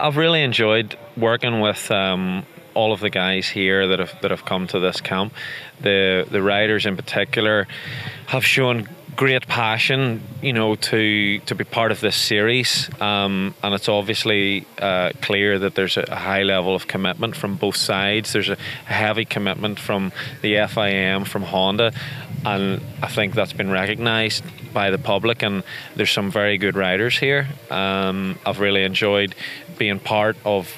I've really enjoyed working with all of the guys here that have come to this camp. The riders in particular have shown great passion, you know, to be part of this series, and it's obviously clear that there's a high level of commitment from both sides. There's a heavy commitment from the FIM, from Honda, and I think that's been recognised by the public, and there's some very good riders here. I've really enjoyed being part of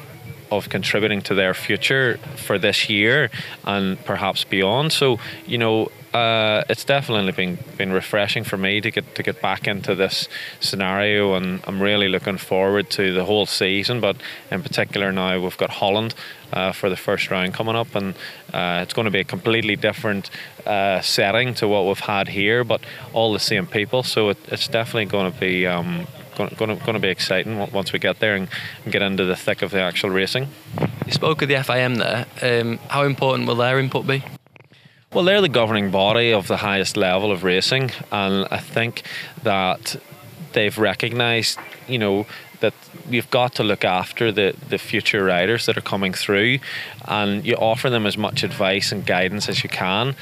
contributing to their future for this year and perhaps beyond. So, you know, it's definitely been refreshing for me to get back into this scenario, and I'm really looking forward to the whole season. But in particular now we've got Holland for the first round coming up, and it's going to be a completely different setting to what we've had here, but all the same people. So it's definitely going to be going to be exciting once we get there and get into the thick of the actual racing. You spoke of the FIM there. How important will their input be? Well, they're the governing body of the highest level of racing, and I think that they've recognised, you know, that you've got to look after the future riders that are coming through, and you offer them as much advice and guidance as you can.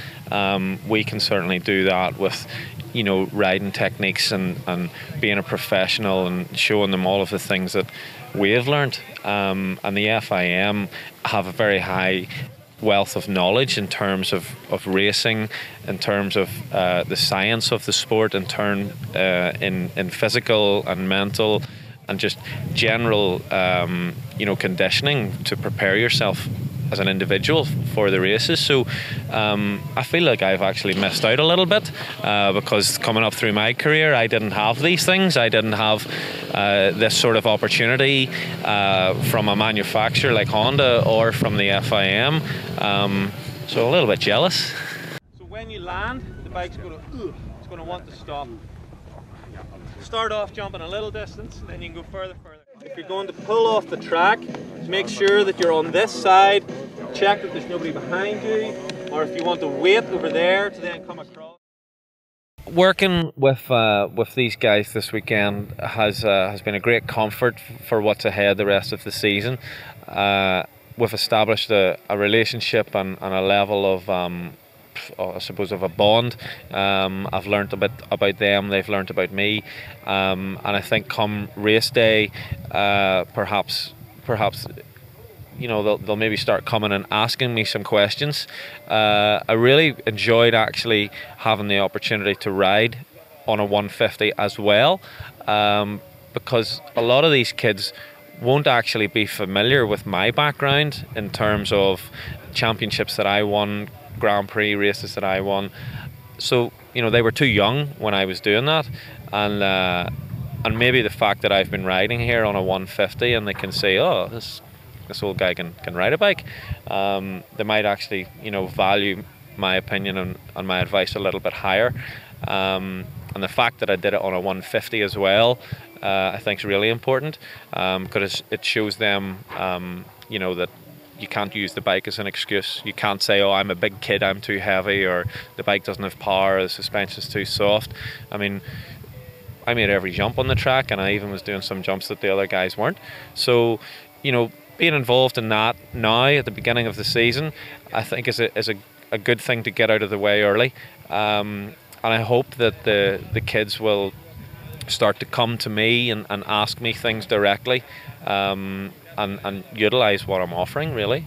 We can certainly do that with, you know, riding techniques and being a professional and showing them all of the things that we've learned. And the FIM have a very high wealth of knowledge in terms of racing, in terms of the science of the sport, in physical and mental and just general you know, conditioning to prepare yourself as an individual for the races. So I feel like I've actually missed out a little bit because coming up through my career I didn't have these things. I didn't have this sort of opportunity from a manufacturer like Honda or from the FIM, so a little bit jealous. So when you land, the bike's going to want to stop. Start off jumping a little distance, then you can go further. If you're going to pull off the track, make sure that you're on this side, check that there's nobody behind you, or if you want to wait over there to then come across. Working with these guys this weekend has been a great comfort for what's ahead the rest of the season. We've established a relationship and a level of I suppose of a bond. I've learnt a bit about them, they've learnt about me, and I think come race day, perhaps you know, they'll maybe start coming and asking me some questions. I really enjoyed actually having the opportunity to ride on a 150 as well, because a lot of these kids won't actually be familiar with my background in terms of championships that I won, Grand Prix races that I won. So, you know, they were too young when I was doing that, and maybe the fact that I've been riding here on a 150 and they can say, oh, this old guy can ride a bike, they might actually, you know, value my opinion and my advice a little bit higher. And the fact that I did it on a 150 as well, I think is really important, because it shows them, you know, that you can't use the bike as an excuse. You can't say, oh, I'm a big kid, I'm too heavy, or the bike doesn't have power, the suspension's too soft. I mean, I made every jump on the track, and I even was doing some jumps that the other guys weren't. So, you know, being involved in that now at the beginning of the season, I think is a good thing to get out of the way early. And I hope that the kids will start to come to me and ask me things directly, and utilise what I'm offering, really.